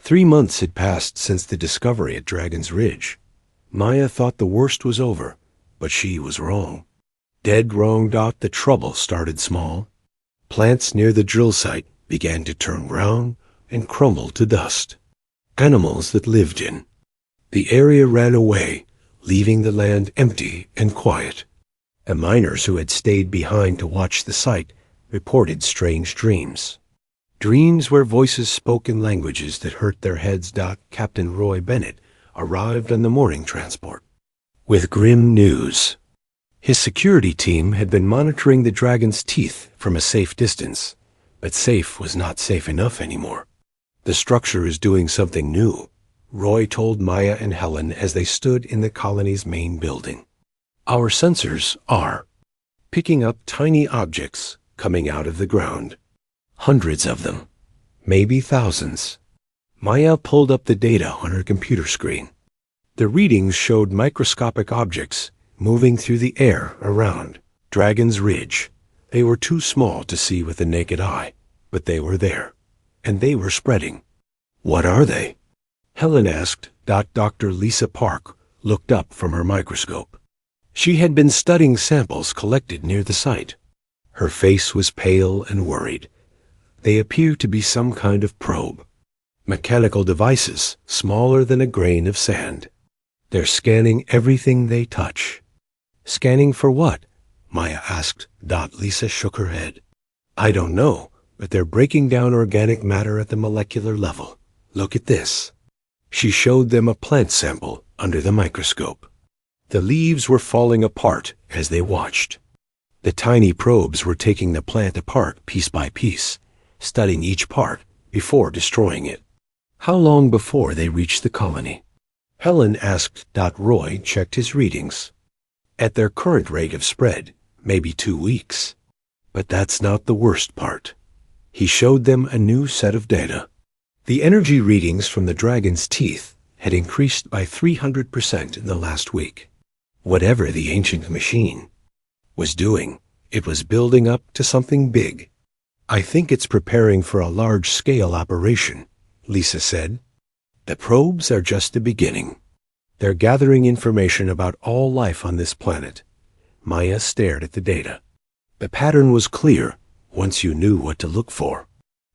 3 months had passed since the discovery at Dragon's Ridge. Maya thought the worst was over, but she was wrong. Dead wrong. The trouble started small. Plants near the drill site began to turn brown and crumble to dust. Animals that lived in the area ran away, leaving the land empty and quiet. The miners who had stayed behind to watch the site reported strange dreams. Dreams where voices spoke in languages that hurt their heads. Captain Roy Bennett arrived on the morning transport with grim news. His security team had been monitoring the dragon's teeth from a safe distance, but safe was not safe enough anymore. The structure is doing something new, Roy told Maya and Helen as they stood in the colony's main building. Our sensors are picking up tiny objects coming out of the ground. Hundreds of them, maybe thousands. Maya pulled up the data on her computer screen. The readings showed microscopic objects moving through the air around Dragon's Ridge. They were too small to see with the naked eye, but they were there, and they were spreading. What are they? Helen asked. Dr. Lisa Park looked up from her microscope. She had been studying samples collected near the site. Her face was pale and worried. They appear to be some kind of probe. Mechanical devices smaller than a grain of sand. They're scanning everything they touch. Scanning for what? Maya asked. Lisa shook her head. I don't know, but they're breaking down organic matter at the molecular level. Look at this. She showed them a plant sample under the microscope. The leaves were falling apart as they watched. The tiny probes were taking the plant apart piece by piece, studying each part before destroying it. How long before they reached the colony? Helen asked. Roy checked his readings. At their current rate of spread, maybe 2 weeks. But that's not the worst part. He showed them a new set of data. The energy readings from the dragon's teeth had increased by 300% in the last week. Whatever the ancient machine was doing, it was building up to something big. I think it's preparing for a large-scale operation, Lisa said. The probes are just the beginning. They're gathering information about all life on this planet. Maya stared at the data. The pattern was clear once you knew what to look for.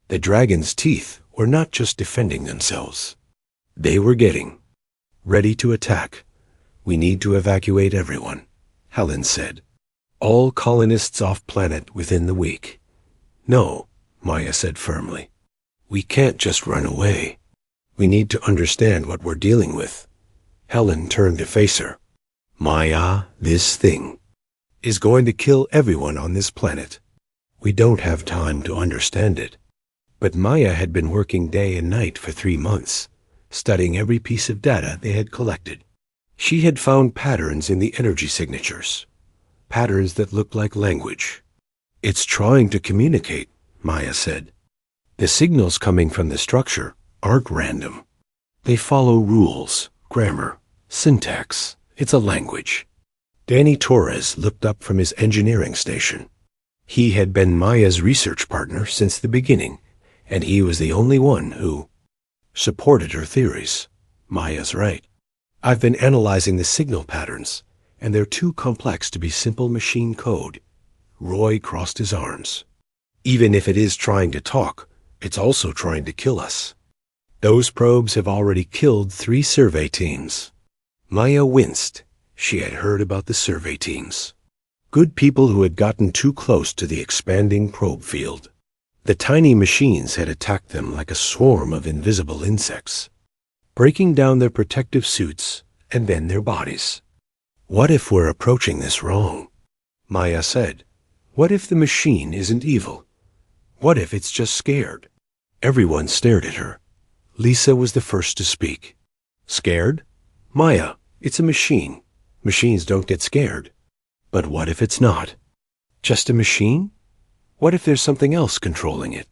The dragon's teeth were not just defending themselves. They were getting ready to attack. We need to evacuate everyone, Helen said. All colonists off planet within the week. No, Maya said firmly. We can't just run away. We need to understand what we're dealing with. Helen turned to face her. Maya, this thing is going to kill everyone on this planet. We don't have time to understand it. But Maya had been working day and night for 3 months, studying every piece of data they had collected. She had found patterns in the energy signatures, patterns that looked like language. It's trying to communicate, Maya said. The signals coming from the structure aren't random. They follow rules, grammar, syntax. It's a language. Danny Torres looked up from his engineering station. He had been Maya's research partner since the beginning, and he was the only one who supported her theories. Maya's right. I've been analyzing the signal patterns, and they're too complex to be simple machine code. Roy crossed his arms. Even if it is trying to talk, it's also trying to kill us. Those probes have already killed 3 survey teams. Maya winced. She had heard about the survey teams. Good people who had gotten too close to the expanding probe field. The tiny machines had attacked them like a swarm of invisible insects, breaking down their protective suits and then their bodies. What if we're approaching this wrong? Maya said. What if the machine isn't evil? What if it's just scared? Everyone stared at her. Lisa was the first to speak. Scared? Maya, it's a machine. Machines don't get scared. But what if it's not? Just a machine? What if there's something else controlling it?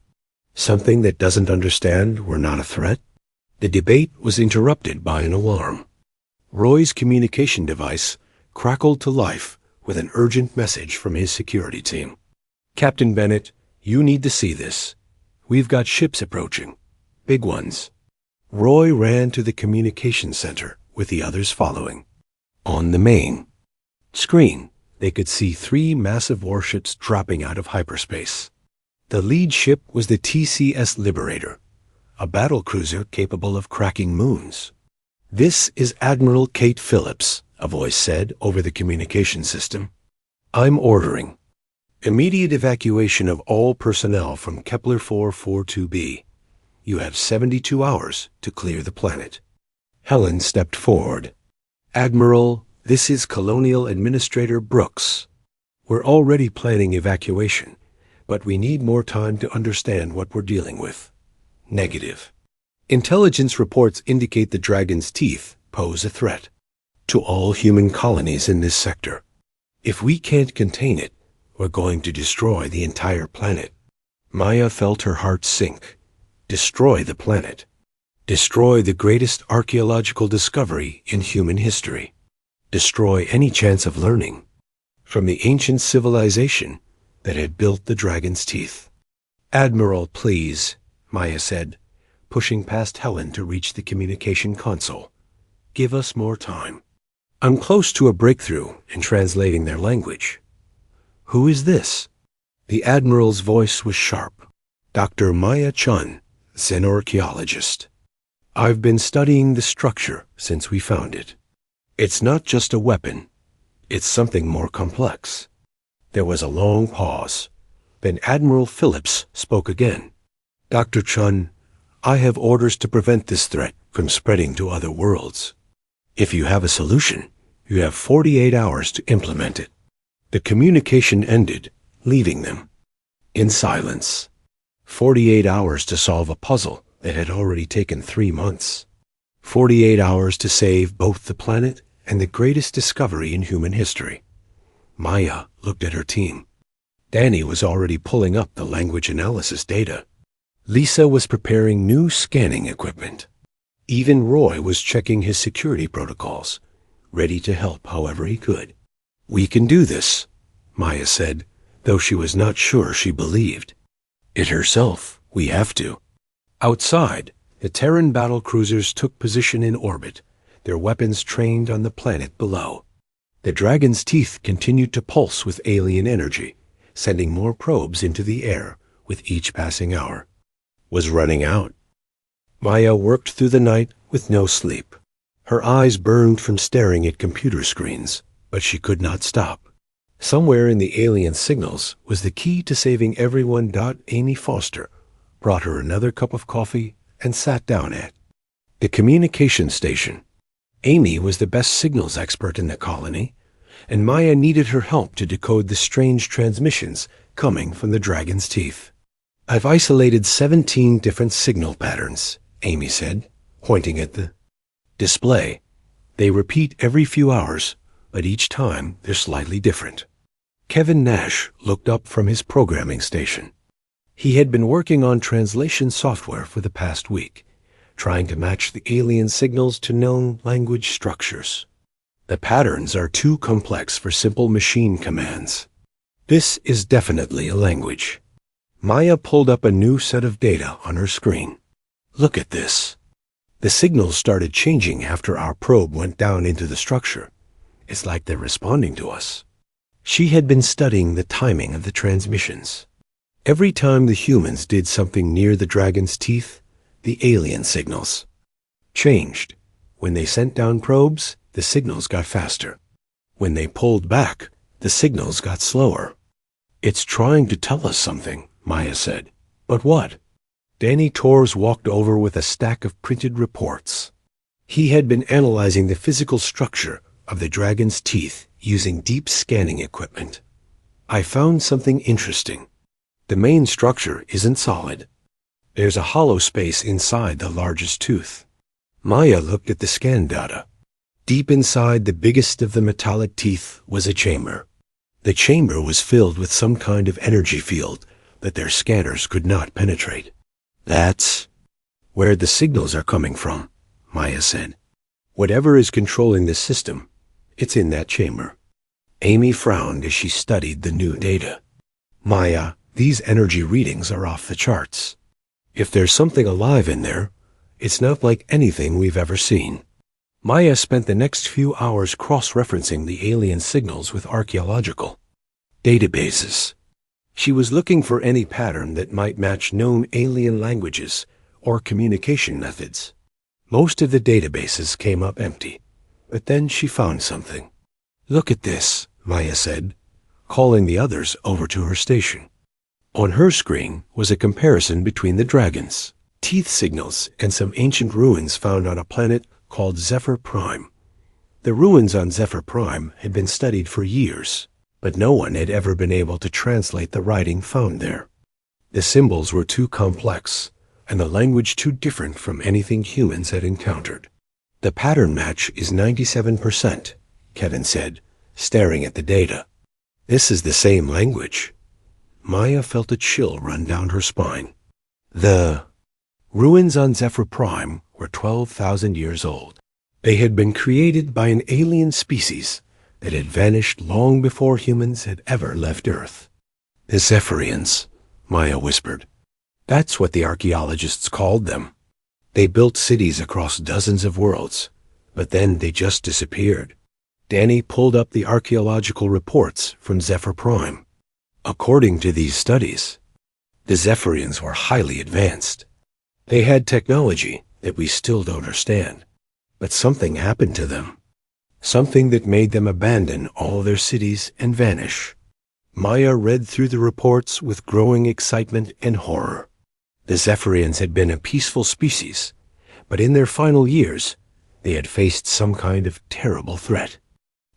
Something that doesn't understand we're not a threat? The debate was interrupted by an alarm. Roy's communication device crackled to life with an urgent message from his security team. Captain Bennett, you need to see this. We've got ships approaching. Big ones. Roy ran to the communication center, with the others following. On the main screen, they could see 3 massive warships dropping out of hyperspace. The lead ship was the TCS Liberator, a battlecruiser capable of cracking moons. "This is Admiral Kate Phillips," a voice said over the communication system. "I'm ordering immediate evacuation of all personnel from Kepler 442b. You have 72 hours to clear the planet." Helen stepped forward. "Admiral, this is Colonial Administrator Brooks. We're already planning evacuation, but we need more time to understand what we're dealing with." "Negative. Intelligence reports indicate the dragon's teeth pose a threat to all human colonies in this sector. If we can't contain it, we're going to destroy the entire planet." Maya felt her heart sink. Destroy the planet. Destroy the greatest archaeological discovery in human history. Destroy any chance of learning from the ancient civilization that had built the dragon's teeth. "Admiral, please," Maya said, pushing past Helen to reach the communication console. "Give us more time. I'm close to a breakthrough in translating their language." "Who is this?" The Admiral's voice was sharp. "Dr. Maya Chun, xenorchaeologist. I've been studying the structure since we found it. It's not just a weapon. It's something more complex." There was a long pause. Then Admiral Phillips spoke again. "Dr. Chun, I have orders to prevent this threat from spreading to other worlds. If you have a solution, you have 48 hours to implement it." The communication ended, leaving them in silence. 48 hours to solve a puzzle that had already taken 3 months. 48 hours to save both the planet and the greatest discovery in human history. Maya looked at her team. Danny was already pulling up the language analysis data. Lisa was preparing new scanning equipment. Even Roy was checking his security protocols, ready to help however he could. "We can do this," Maya said, though she was not sure she believed it herself. "We have to." Outside, the Terran battlecruisers took position in orbit, their weapons trained on the planet below. The dragon's teeth continued to pulse with alien energy, sending more probes into the air with each passing hour. Was running out. Maya worked through the night with no sleep. Her eyes burned from staring at computer screens, but she could not stop. Somewhere in the alien signals was the key to saving everyone. Amy Foster brought her another cup of coffee and sat down at the communication station. Amy was the best signals expert in the colony, and Maya needed her help to decode the strange transmissions coming from the dragon's teeth. "I've isolated 17 different signal patterns," Amy said, pointing at the display. "They repeat every few hours, but each time they're slightly different." Kevin Nash looked up from his programming station. He had been working on translation software for the past week, trying to match the alien signals to known language structures. "The patterns are too complex for simple machine commands. This is definitely a language." Maya pulled up a new set of data on her screen. "Look at this. The signals started changing after our probe went down into the structure. It's like they're responding to us." She had been studying the timing of the transmissions. Every time the humans did something near the dragon's teeth, the alien signals changed. When they sent down probes, the signals got faster. When they pulled back, the signals got slower. "It's trying to tell us something," Maya said. "But what?" Danny Torres walked over with a stack of printed reports. He had been analyzing the physical structure of the dragon's teeth using deep scanning equipment. "I found something interesting. The main structure isn't solid. There's a hollow space inside the largest tooth." Maya looked at the scan data. Deep inside the biggest of the metallic teeth was a chamber. The chamber was filled with some kind of energy field that their scanners could not penetrate. "That's where the signals are coming from," Maya said. "Whatever is controlling the system, it's in that chamber." Amy frowned as she studied the new data. "Maya, these energy readings are off the charts. If there's something alive in there, It's not like anything we've ever seen. Maya spent the next few hours cross-referencing the alien signals with archaeological databases. She was looking for any pattern that might match known alien languages or communication methods. Most of the databases came up empty, but then she found something. "Look at this," Maya said, calling the others over to her station. On her screen was a comparison between the dragons' teeth signals and some ancient ruins found on a planet called Zephyr Prime. The ruins on Zephyr Prime had been studied for years, but no one had ever been able to translate the writing found there. The symbols were too complex, and the language too different from anything humans had encountered. "The pattern match is 97%, Kevin said, staring at the data. "This is the same language." Maya felt a chill run down her spine. The ruins on Zephyr Prime were 12,000 years old. They had been created by an alien species that had vanished long before humans had ever left Earth. "The Zephyrians," Maya whispered. "That's what the archaeologists called them. They built cities across dozens of worlds, but then they just disappeared." Danny pulled up the archaeological reports from Zephyr Prime. According to these studies, the Zephyrians were highly advanced. They had technology that we still don't understand, but something happened to them. Something that made them abandon all their cities and vanish. Maya read through the reports with growing excitement and horror. The Zephyrians had been a peaceful species, but in their final years, they had faced some kind of terrible threat.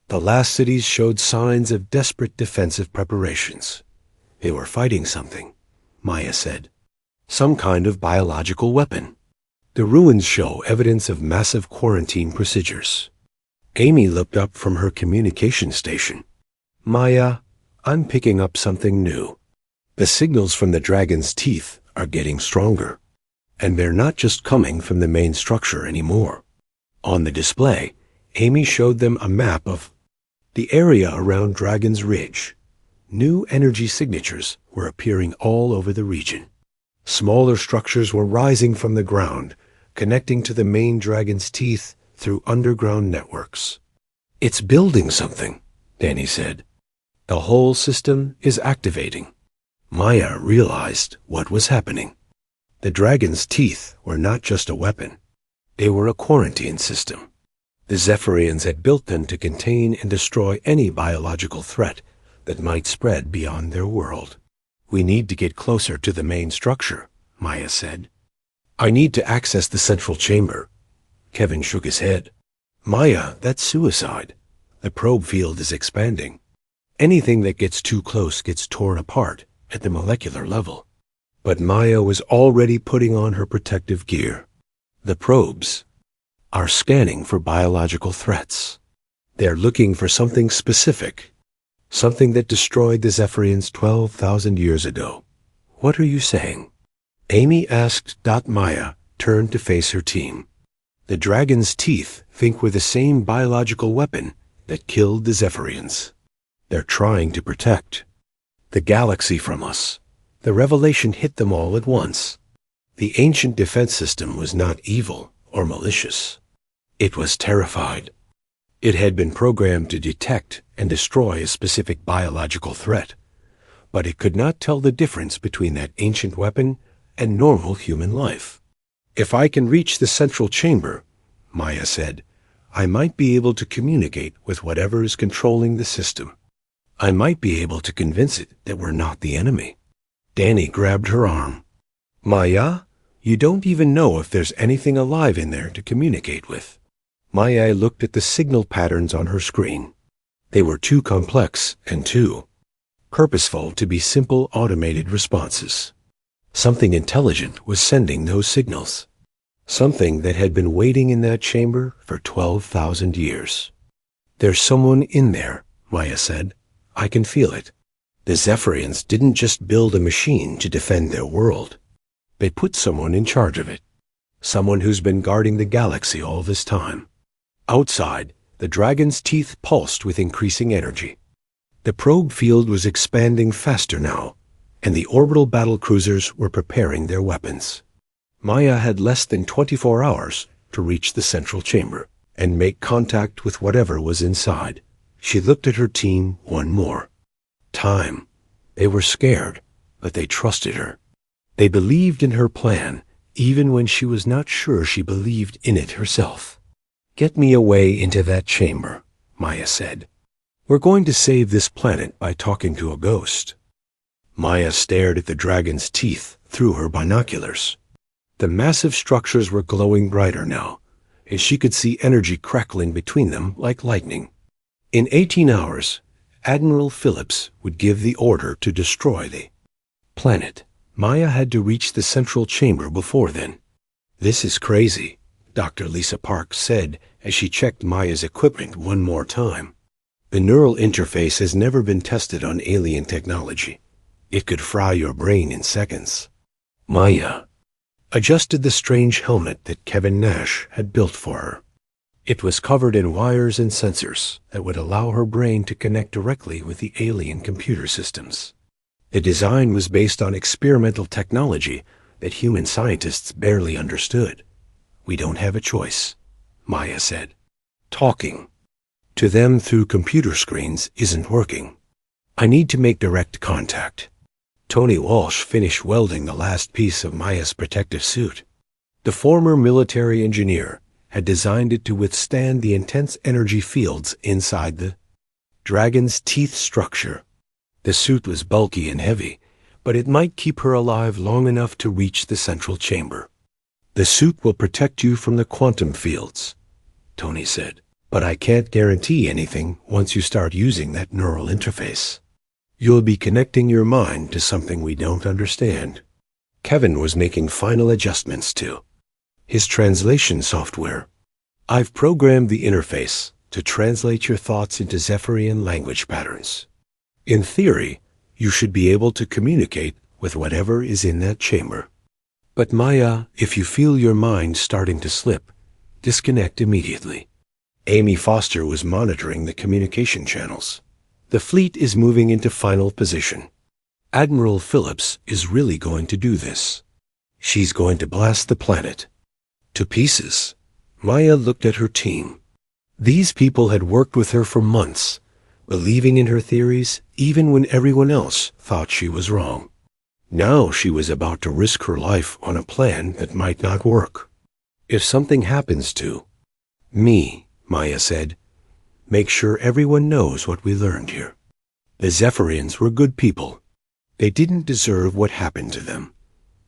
The last cities showed signs of desperate defensive preparations. They were fighting something, Maya said. Some kind of biological weapon. The ruins show evidence of massive quarantine procedures. Amy looked up from her communication station. "Maya, I'm picking up something new. The signals from the dragon's teeth are getting stronger, and they're not just coming from the main structure anymore." On the display, Amy showed them a map of the area around Dragon's Ridge. New energy signatures were appearing all over the region. Smaller structures were rising from the ground, connecting to the main dragon's teeth through underground networks. "It's building something," Danny said. "The whole system is activating." Maya realized what was happening. The dragon's teeth were not just a weapon. They were a quarantine system. The Zephyrians had built them to contain and destroy any biological threat that might spread beyond their world. "We need to get closer to the main structure," Maya said. "I need to access the central chamber." Kevin shook his head. "Maya, that's suicide. The probe field is expanding. Anything that gets too close gets torn apart at the molecular level." But Maya was already putting on her protective gear. "The probes are scanning for biological threats. They're looking for something specific, something that destroyed the Zephyrians 12,000 years ago." "What are you saying?" Amy asked. Maya turned to face her team. "The dragon's teeth think we're the same biological weapon that killed the Zephyrians. They're trying to protect the galaxy from us." The revelation hit them all at once. The ancient defense system was not evil or malicious. It was terrified. It had been programmed to detect and destroy a specific biological threat, but it could not tell the difference between that ancient weapon and normal human life. "If I can reach the central chamber," Maya said, "I might be able to communicate with whatever is controlling the system. I might be able to convince it that we're not the enemy." Danny grabbed her arm. "Maya, you don't even know if there's anything alive in there to communicate with." Maya looked at the signal patterns on her screen. They were too complex and too purposeful to be simple automated responses. Something intelligent was sending those signals. Something that had been waiting in that chamber for 12,000 years. "There's someone in there," Maya said. "I can feel it. The Zephyrians didn't just build a machine to defend their world. They put someone in charge of it. Someone who's been guarding the galaxy all this time." Outside, the dragon's teeth pulsed with increasing energy. The probe field was expanding faster now, and the orbital battle cruisers were preparing their weapons. Maya had less than 24 hours to reach the central chamber and make contact with whatever was inside. She looked at her team one more time. They were scared, but they trusted her. They believed in her plan, even when she was not sure she believed in it herself. "Get me away into that chamber," Maya said. "We're going to save this planet by talking to a ghost." Maya stared at the dragon's teeth through her binoculars. The massive structures were glowing brighter now, and she could see energy crackling between them like lightning. In 18 hours, Admiral Phillips would give the order to destroy the planet. Maya had to reach the central chamber before then. "This is crazy," Dr. Lisa Parks said as she checked Maya's equipment one more time. "The neural interface has never been tested on alien technology. It could fry your brain in seconds." Maya adjusted the strange helmet that Kevin Nash had built for her. It was covered in wires and sensors that would allow her brain to connect directly with the alien computer systems. The design was based on experimental technology that human scientists barely understood. "We don't have a choice," Maya said. "Talking to them through computer screens isn't working. I need to make direct contact." Tony Walsh finished welding the last piece of Maya's protective suit. The former military engineer had designed it to withstand the intense energy fields inside the dragon's teeth structure. The suit was bulky and heavy, but it might keep her alive long enough to reach the central chamber. "The suit will protect you from the quantum fields," Tony said, "but I can't guarantee anything once you start using that neural interface. You'll be connecting your mind to something we don't understand." Kevin was making final adjustments to his translation software. "I've programmed the interface to translate your thoughts into Zephyrian language patterns. In theory, you should be able to communicate with whatever is in that chamber. But Maya, if you feel your mind starting to slip, disconnect immediately." Amy Foster was monitoring the communication channels. "The fleet is moving into final position. Admiral Phillips is really going to do this. She's going to blast the planet to pieces." Maya looked at her team. These people had worked with her for months, believing in her theories even when everyone else thought she was wrong. Now she was about to risk her life on a plan that might not work. "If something happens to me," Maya said, "make sure everyone knows what we learned here. The Zephyrians were good people. They didn't deserve what happened to them."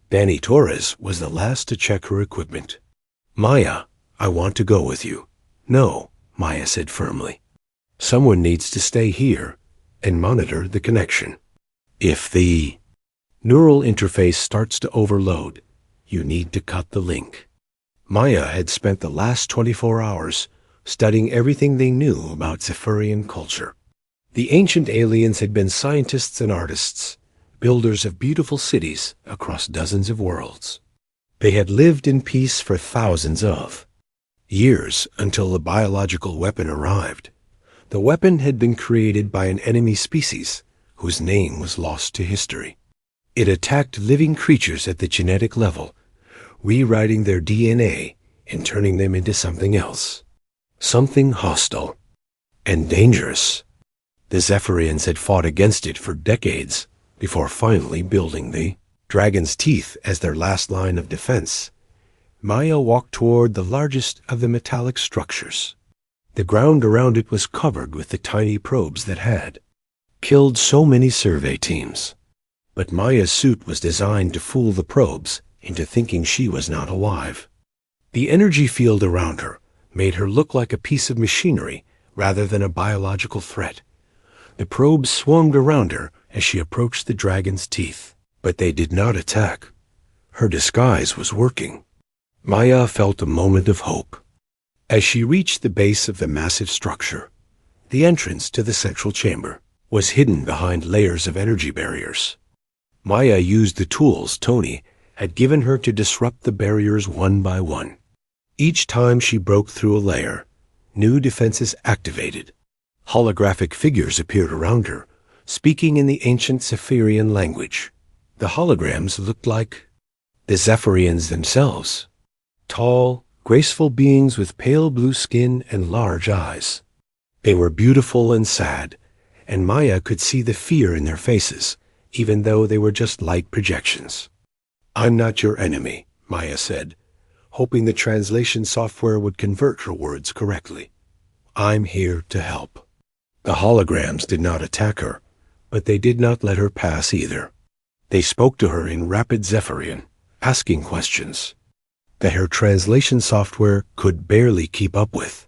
Danny Torres was the last to check her equipment. "Maya, I want to go with you." "No," Maya said firmly. "Someone needs to stay here and monitor the connection. If the neural interface starts to overload, you need to cut the link." Maya had spent the last 24 hours studying everything they knew about Zephyrian culture. The ancient aliens had been scientists and artists, builders of beautiful cities across dozens of worlds. They had lived in peace for thousands of years until the biological weapon arrived. The weapon had been created by an enemy species whose name was lost to history. It attacked living creatures at the genetic level, rewriting their DNA and turning them into something else. Something hostile and dangerous. The Zephyrians had fought against it for decades before finally building the dragon's teeth as their last line of defense. Maya walked toward the largest of the metallic structures. The ground around it was covered with the tiny probes that had killed so many survey teams. But Maya's suit was designed to fool the probes into thinking she was not alive. The energy field around her made her look like a piece of machinery rather than a biological threat. The probes swarmed around her as she approached the dragon's teeth, but they did not attack. Her disguise was working. Maya felt a moment of hope. As she reached the base of the massive structure, the entrance to the central chamber was hidden behind layers of energy barriers. Maya used the tools Tony had given her to disrupt the barriers one by one. Each time she broke through a layer, new defenses activated. Holographic figures appeared around her, speaking in the ancient Zephyrian language. The holograms looked like The Zephyrians themselves. Tall, graceful beings with pale blue skin and large eyes. They were beautiful and sad, and Maya could see the fear in their faces, even though they were just light projections. "I'm not your enemy," Maya said, hoping the translation software would convert her words correctly. "I'm here to help." The holograms did not attack her, but they did not let her pass either. They spoke to her in rapid Zephyrian, asking questions that her translation software could barely keep up with.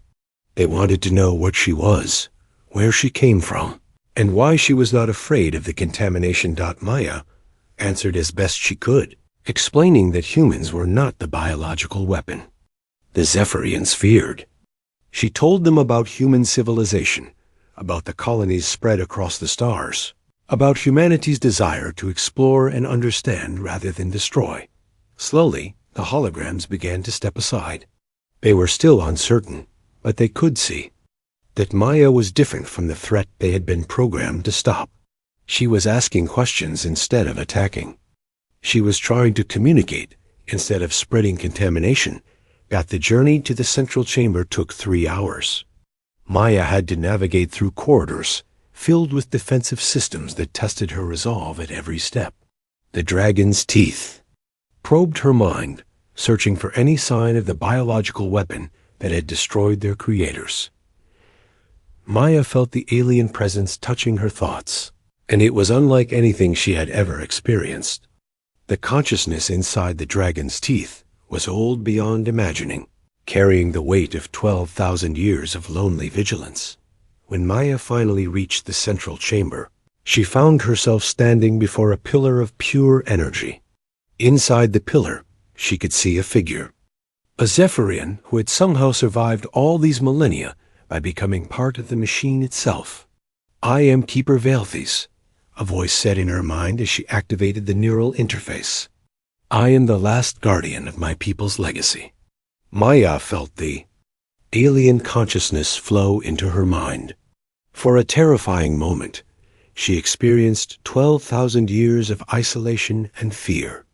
They wanted to know what she was, where she came from, and why she was not afraid of the contamination. Maya answered as best she could, explaining that humans were not the biological weapon the Zephyrians feared. She told them about human civilization, about the colonies spread across the stars, about humanity's desire to explore and understand rather than destroy. Slowly, the holograms began to step aside. They were still uncertain, but they could see that Maya was different from the threat they had been programmed to stop. She was asking questions instead of attacking. She was trying to communicate instead of spreading contamination. The journey to the central chamber took 3 hours. Maya had to navigate through corridors filled with defensive systems that tested her resolve at every step. The dragon's teeth probed her mind, searching for any sign of the biological weapon that had destroyed their creators. Maya felt the alien presence touching her thoughts, and it was unlike anything she had ever experienced. The consciousness inside the dragon's teeth was old beyond imagining, carrying the weight of 12,000 years of lonely vigilance. When Maya finally reached the central chamber, she found herself standing before a pillar of pure energy. Inside the pillar, she could see a figure. A Zephyrian who had somehow survived all these millennia by becoming part of the machine itself. "I am Keeper Velthes," a voice said in her mind as she activated the neural interface. "I am the last guardian of my people's legacy." Maya felt the alien consciousness flow into her mind. For a terrifying moment, she experienced 12,000 years of isolation and fear.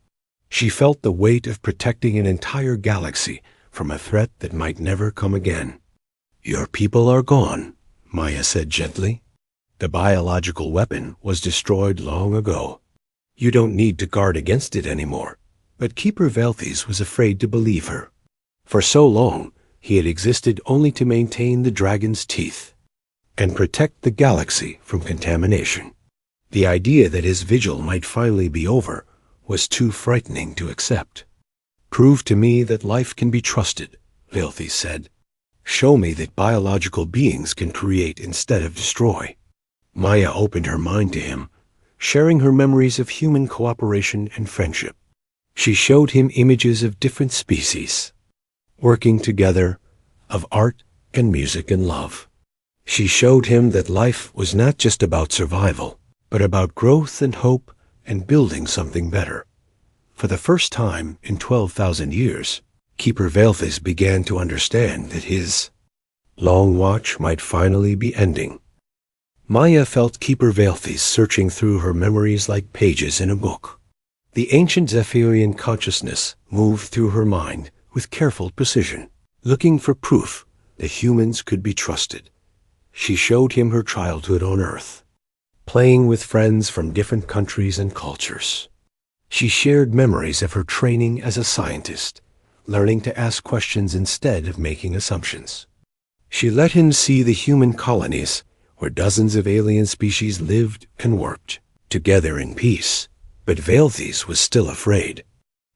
She felt the weight of protecting an entire galaxy from a threat that might never come again. "Your people are gone," Maya said gently. "The biological weapon was destroyed long ago. You don't need to guard against it anymore." But Keeper Velthes was afraid to believe her. For so long, he had existed only to maintain the dragon's teeth and protect the galaxy from contamination. The idea that his vigil might finally be over was too frightening to accept. "Prove to me that life can be trusted," Velthes said. "Show me that biological beings can create instead of destroy." Maya opened her mind to him, sharing her memories of human cooperation and friendship. She showed him images of different species, working together, of art and music and love. She showed him that life was not just about survival, but about growth and hope and building something better. For the first time in 12,000 years, Keeper Velthes began to understand that his long watch might finally be ending. Maya felt Keeper Velthes searching through her memories like pages in a book. The ancient Zephyrian consciousness moved through her mind with careful precision, looking for proof that humans could be trusted. She showed him her childhood on Earth, playing with friends from different countries and cultures. She shared memories of her training as a scientist, learning to ask questions instead of making assumptions. She let him see the human colonies where dozens of alien species lived and worked together in peace. But Velthes was still afraid.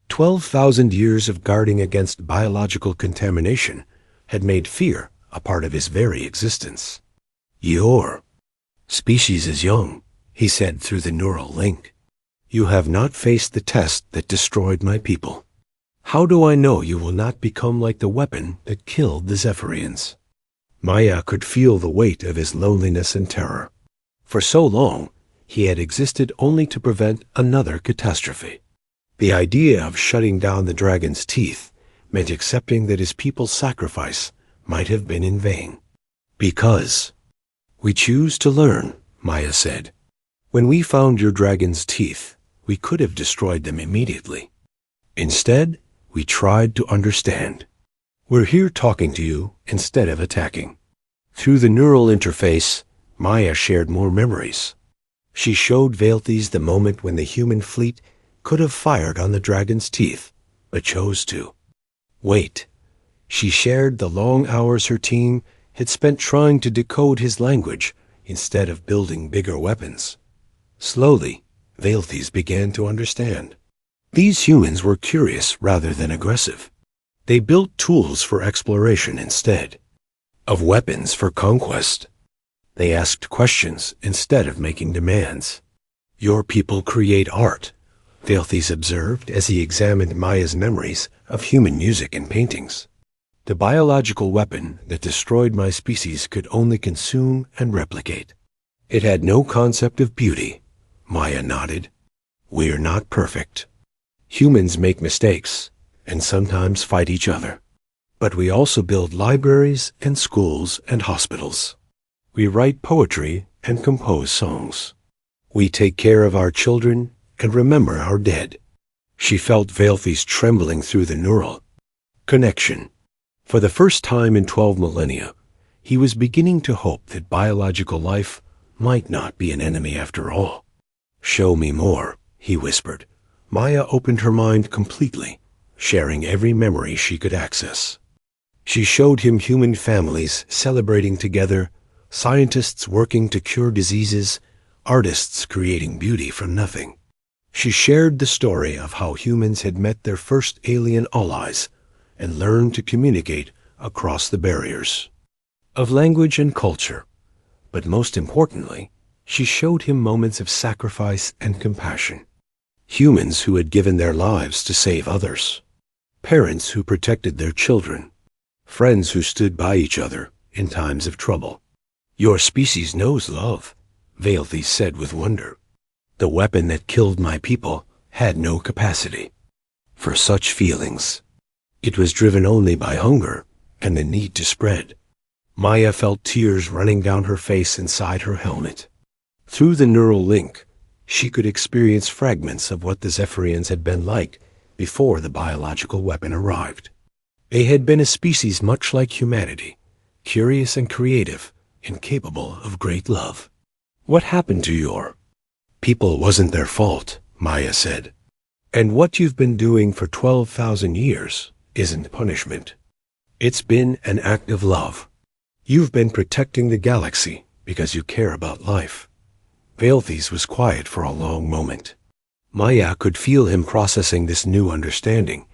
12,000 years of guarding against biological contamination had made fear a part of his very existence. "Your species is young," he said through the neural link. "You have not faced the test that destroyed my people. How do I know you will not become like the weapon that killed the Zephyrians?" Maya could feel the weight of his loneliness and terror. For so long, he had existed only to prevent another catastrophe. The idea of shutting down the dragon's teeth meant accepting that his people's sacrifice might have been in vain. "Because we choose to learn," Maya said. "When we found your dragon's teeth, we could have destroyed them immediately. Instead, we tried to understand. We're here talking to you instead of attacking. Through the neural interface, Maya shared more memories. She showed Veilthes the moment when the human fleet could have fired on the dragon's teeth, but chose to wait. She shared the long hours her team had spent trying to decode his language instead of building bigger weapons. Slowly, Veilthes began to understand. These humans were curious rather than aggressive. They built tools for exploration instead of weapons for conquest. They asked questions instead of making demands. Your people create art, Veilthes observed as he examined Maya's memories of human music and paintings. The biological weapon that destroyed my species could only consume and replicate. It had no concept of beauty. Maya nodded. We're not perfect. Humans make mistakes and sometimes fight each other. But we also build libraries and schools and hospitals. We write poetry and compose songs. We take care of our children and remember our dead. She felt Veilthes trembling through the neural connection. For the first time in 12 millennia, he was beginning to hope that biological life might not be an enemy after all. Show me more, he whispered. Maya opened her mind completely, sharing every memory she could access. She showed him human families celebrating together, scientists working to cure diseases, artists creating beauty from nothing. She shared the story of how humans had met their first alien allies and learned to communicate across the barriers of language and culture. But most importantly, she showed him moments of sacrifice and compassion. Humans who had given their lives to save others. Parents who protected their children. Friends who stood by each other in times of trouble. Your species knows love, Veilthes said with wonder. The weapon that killed my people had no capacity for such feelings. It was driven only by hunger and the need to spread. Maya felt tears running down her face inside her helmet. Through the neural link, she could experience fragments of what the Zephyrians had been like before the biological weapon arrived. They had been a species much like humanity, curious and creative, and capable of great love. What happened to your people wasn't their fault, Maya said. And what you've been doing for 12,000 years isn't punishment. It's been an act of love. You've been protecting the galaxy because you care about life. Veilthes was quiet for a long moment. Maya could feel him processing this new understanding,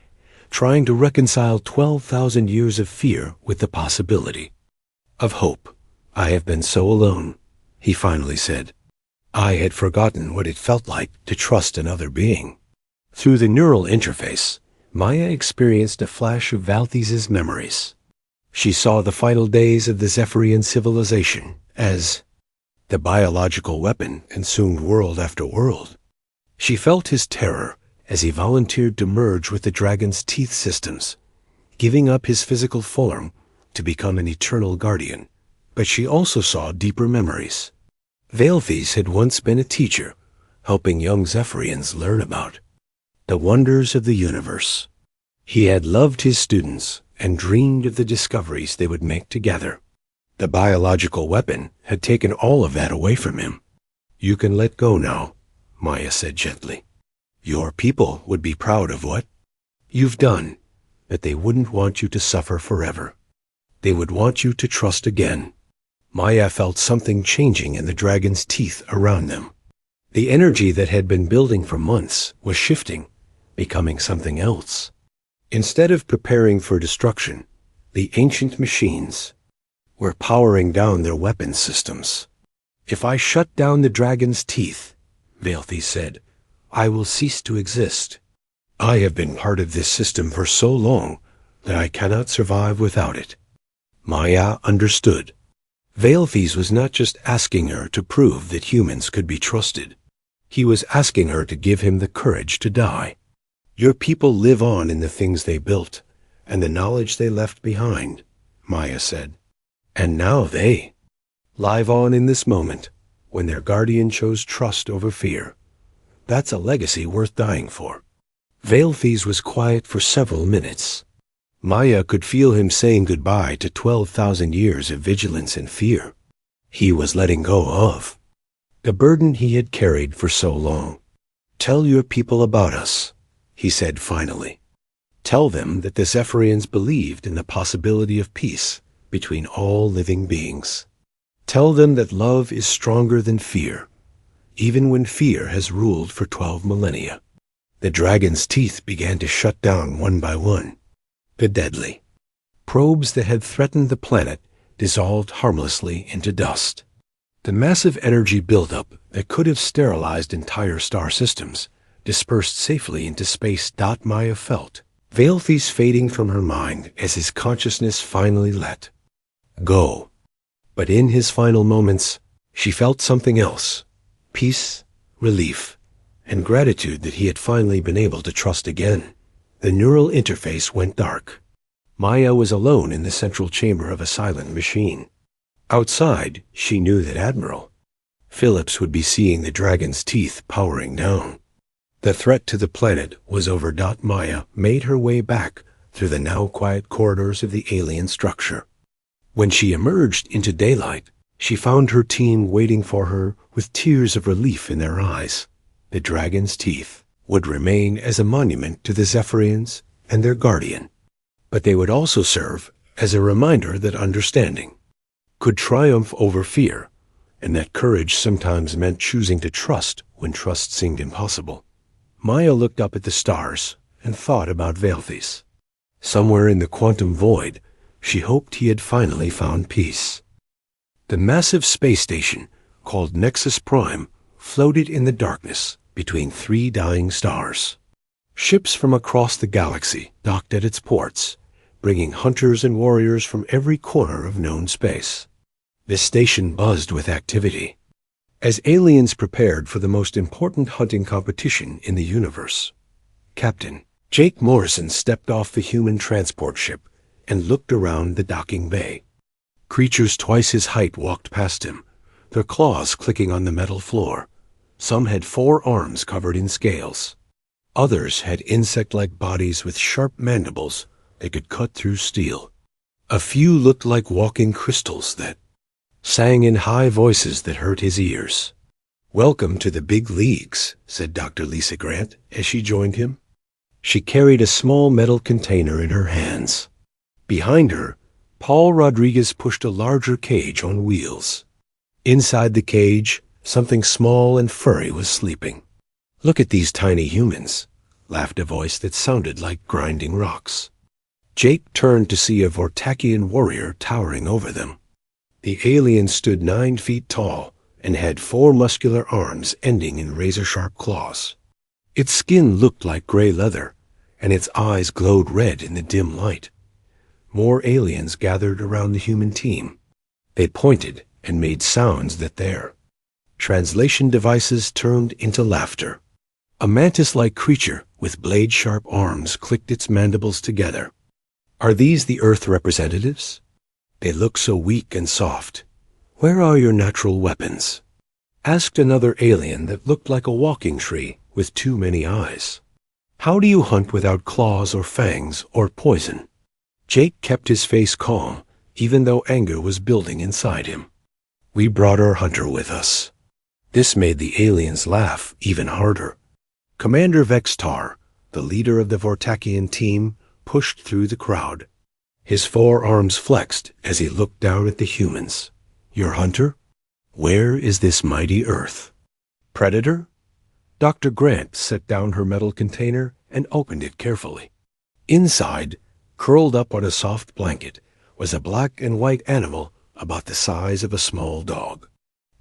trying to reconcile 12,000 years of fear with the possibility of hope. I have been so alone, he finally said. I had forgotten what it felt like to trust another being. Through the neural interface, Maya experienced a flash of Veilthes's memories. She saw the final days of the Zephyrian civilization as the biological weapon consumed world after world. She felt his terror as he volunteered to merge with the dragon's teeth systems, giving up his physical form to become an eternal guardian. But she also saw deeper memories. Veilthes had once been a teacher, helping young Zephyrians learn about the wonders of the universe. He had loved his students and dreamed of the discoveries they would make together. The biological weapon had taken all of that away from him. You can let go now, Maya said gently. Your people would be proud of what you've done, but they wouldn't want you to suffer forever. They would want you to trust again. Maya felt something changing in the dragon's teeth around them. The energy that had been building for months was shifting, becoming something else. Instead of preparing for destruction, the ancient machines were powering down their weapon systems. If I shut down the dragon's teeth, Veilthes said, I will cease to exist. I have been part of this system for so long that I cannot survive without it. Maya understood. Veilthes was not just asking her to prove that humans could be trusted. He was asking her to give him the courage to die. Your people live on in the things they built and the knowledge they left behind, Maya said. And now they live on in this moment when their guardian chose trust over fear. That's a legacy worth dying for. Veilthes was quiet for several minutes. Maya could feel him saying goodbye to 12,000 years of vigilance and fear. He was letting go of the burden he had carried for so long. "Tell your people about us," he said finally. "Tell them that the Zephyrians believed in the possibility of peace between all living beings. Tell them that love is stronger than fear, even when fear has ruled for 12 millennia." The dragon's teeth began to shut down one by one. The deadly probes that had threatened the planet dissolved harmlessly into dust. The massive energy buildup that could have sterilized entire star systems dispersed safely into space. Maya felt Veilthes fading from her mind as his consciousness finally let go. But in his final moments, she felt something else: peace, relief, and gratitude that he had finally been able to trust again. The neural interface went dark. Maya was alone in the central chamber of a silent machine. Outside, she knew that Admiral Phillips would be seeing the dragon's teeth powering down. The threat to the planet was over. Maya made her way back through the now quiet corridors of the alien structure. When she emerged into daylight, she found her team waiting for her with tears of relief in their eyes. The dragon's teeth would remain as a monument to the Zephyrians and their guardian, but they would also serve as a reminder that understanding could triumph over fear, and that courage sometimes meant choosing to trust when trust seemed impossible. Maya looked up at the stars and thought about Veilthes. Somewhere in the quantum void, she hoped he had finally found peace. The massive space station, called Nexus Prime, floated in the darkness between 3 dying stars. Ships from across the galaxy docked at its ports, bringing hunters and warriors from every corner of known space. The station buzzed with activity, as aliens prepared for the most important hunting competition in the universe. Captain Jake Morrison stepped off the human transport ship and looked around the docking bay. Creatures twice his height walked past him, their claws clicking on the metal floor. Some had 4 arms covered in scales. Others had insect-like bodies with sharp mandibles that could cut through steel. A few looked like walking crystals that sang in high voices that hurt his ears. "Welcome to the big leagues," said Dr. Lisa Grant as she joined him. She carried a small metal container in her hands. Behind her, Paul Rodriguez pushed a larger cage on wheels. Inside the cage, something small and furry was sleeping. "Look at these tiny humans," laughed a voice that sounded like grinding rocks. Jake turned to see a Vortakian warrior towering over them. The alien stood 9 feet tall and had 4 muscular arms ending in razor-sharp claws. Its skin looked like gray leather, and its eyes glowed red in the dim light. More aliens gathered around the human team. They pointed and made sounds that their translation devices turned into laughter. A mantis-like creature with blade-sharp arms clicked its mandibles together. "Are these the Earth representatives? They look so weak and soft. Where are your natural weapons?" asked another alien that looked like a walking tree with too many eyes. "How do you hunt without claws or fangs or poison?" Jake kept his face calm, even though anger was building inside him. "We brought our hunter with us." This made the aliens laugh even harder. Commander Vextar, the leader of the Vortakian team, pushed through the crowd. His 4 arms flexed as he looked down at the humans. "Your hunter? Where is this mighty Earth?" "Predator?" Dr. Grant set down her metal container and opened it carefully. Inside, curled up on a soft blanket, was a black and white animal about the size of a small dog.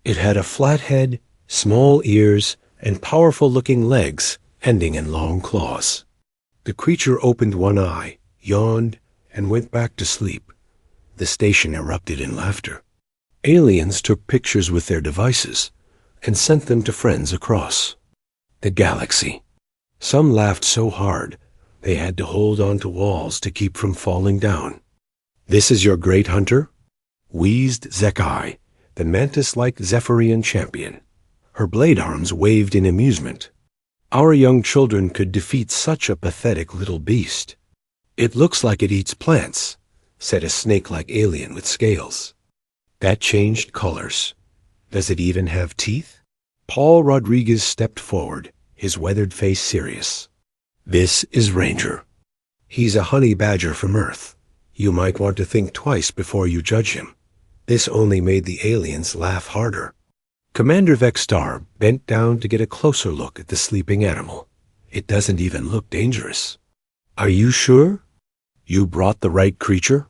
It had a flat head, small ears, and powerful-looking legs ending in long claws. The creature opened one eye, yawned, and went back to sleep. The station erupted in laughter. Aliens took pictures with their devices and sent them to friends across the galaxy. Some laughed so hard they had to hold on to walls to keep from falling down. "This is your great hunter?" wheezed Zekai, the mantis-like Zephyrian champion. Her blade arms waved in amusement. Our young children could defeat such a pathetic little beast. It looks like it eats plants, said a snake-like alien with scales. That changed colors. Does it even have teeth? Paul Rodriguez stepped forward, his weathered face serious. This is Ranger. He's a honey badger from Earth. You might want to think twice before you judge him. This only made the aliens laugh harder. Commander Vextar bent down to get a closer look at the sleeping animal. It doesn't even look dangerous. Are you sure? You brought the right creature?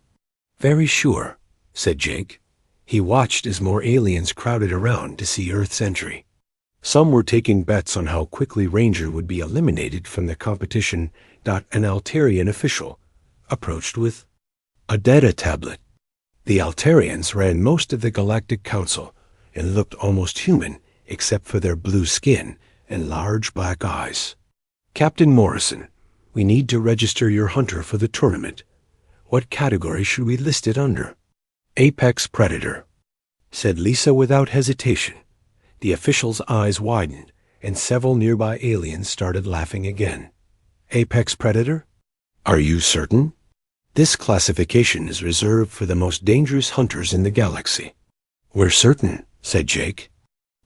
Very sure, said Jake. He watched as more aliens crowded around to see Earth's entry. Some were taking bets on how quickly Ranger would be eliminated from the competition. An Altarian official approached with a data tablet. The Altarians ran most of the Galactic Council and looked almost human except for their blue skin and large black eyes. Captain Morrison, we need to register your hunter for the tournament. What category should we list it under? Apex Predator, said Lisa without hesitation. The official's eyes widened, and several nearby aliens started laughing again. Apex Predator? Are you certain? This classification is reserved for the most dangerous hunters in the galaxy. We're certain, said Jake.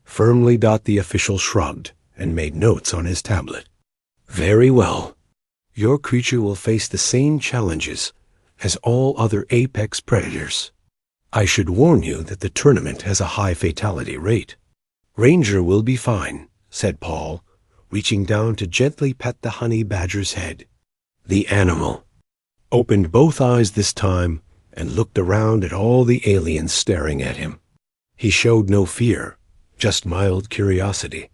Firmly. The official shrugged and made notes on his tablet. Very well. Your creature will face the same challenges as all other Apex Predators. I should warn you that the tournament has a high fatality rate. Ranger will be fine, said Paul, reaching down to gently pet the honey badger's head. The animal opened both eyes this time and looked around at all the aliens staring at him. He showed no fear, just mild curiosity.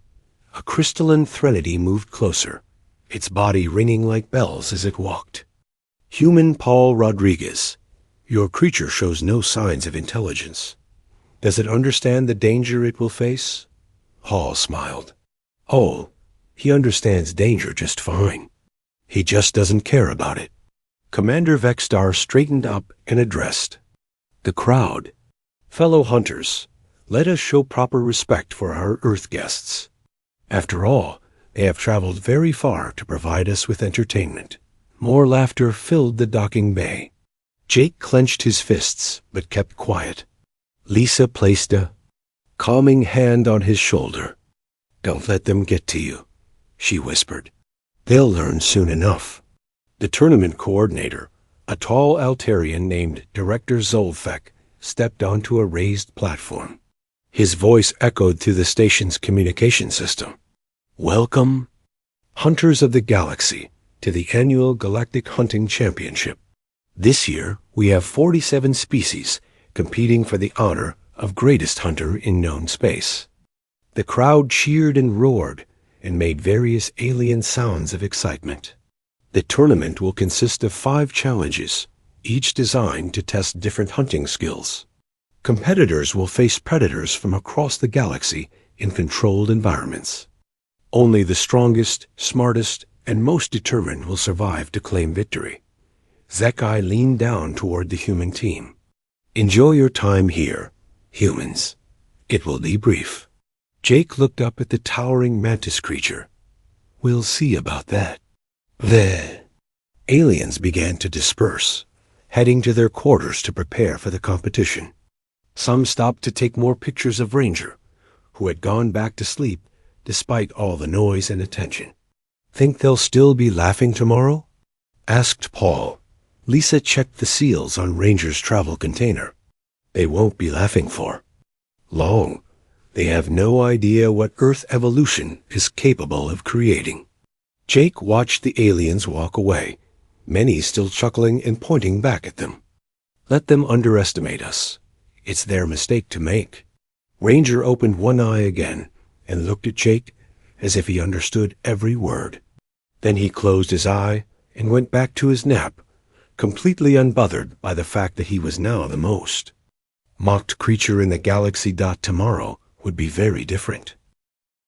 A crystalline threnody moved closer, its body ringing like bells as it walked. Human Paul Rodriguez, your creature shows no signs of intelligence. Does it understand the danger it will face? Hall smiled. Oh, he understands danger just fine. He just doesn't care about it. Commander Vextar straightened up and addressed the crowd. Fellow hunters, let us show proper respect for our Earth guests. After all, they have traveled very far to provide us with entertainment. More laughter filled the docking bay. Jake clenched his fists, but kept quiet. Lisa placed a calming hand on his shoulder. Don't let them get to you, she whispered. They'll learn soon enough. The tournament coordinator, a tall Altarian named Director Zolfek, stepped onto a raised platform. His voice echoed through the station's communication system. Welcome, hunters of the galaxy, to the annual Galactic Hunting Championship. This year, we have 47 species competing for the honor of greatest hunter in known space. The crowd cheered and roared and made various alien sounds of excitement. The tournament will consist of 5 challenges, each designed to test different hunting skills. Competitors will face predators from across the galaxy in controlled environments. Only the strongest, smartest, and most determined will survive to claim victory. Zekai leaned down toward the human team. Enjoy your time here, humans. It will be brief. Jake looked up at the towering mantis creature. We'll see about that. The aliens began to disperse, heading to their quarters to prepare for the competition. Some stopped to take more pictures of Ranger, who had gone back to sleep despite all the noise and attention. Think they'll still be laughing tomorrow? Asked Paul. Lisa checked the seals on Ranger's travel container. They won't be laughing for long. They have no idea what Earth evolution is capable of creating. Jake watched the aliens walk away, many still chuckling and pointing back at them. Let them underestimate us. It's their mistake to make. Ranger opened one eye again and looked at Jake as if he understood every word. Then he closed his eye and went back to his nap, completely unbothered by the fact that he was now the most mocked creature in the galaxy. Tomorrow would be very different.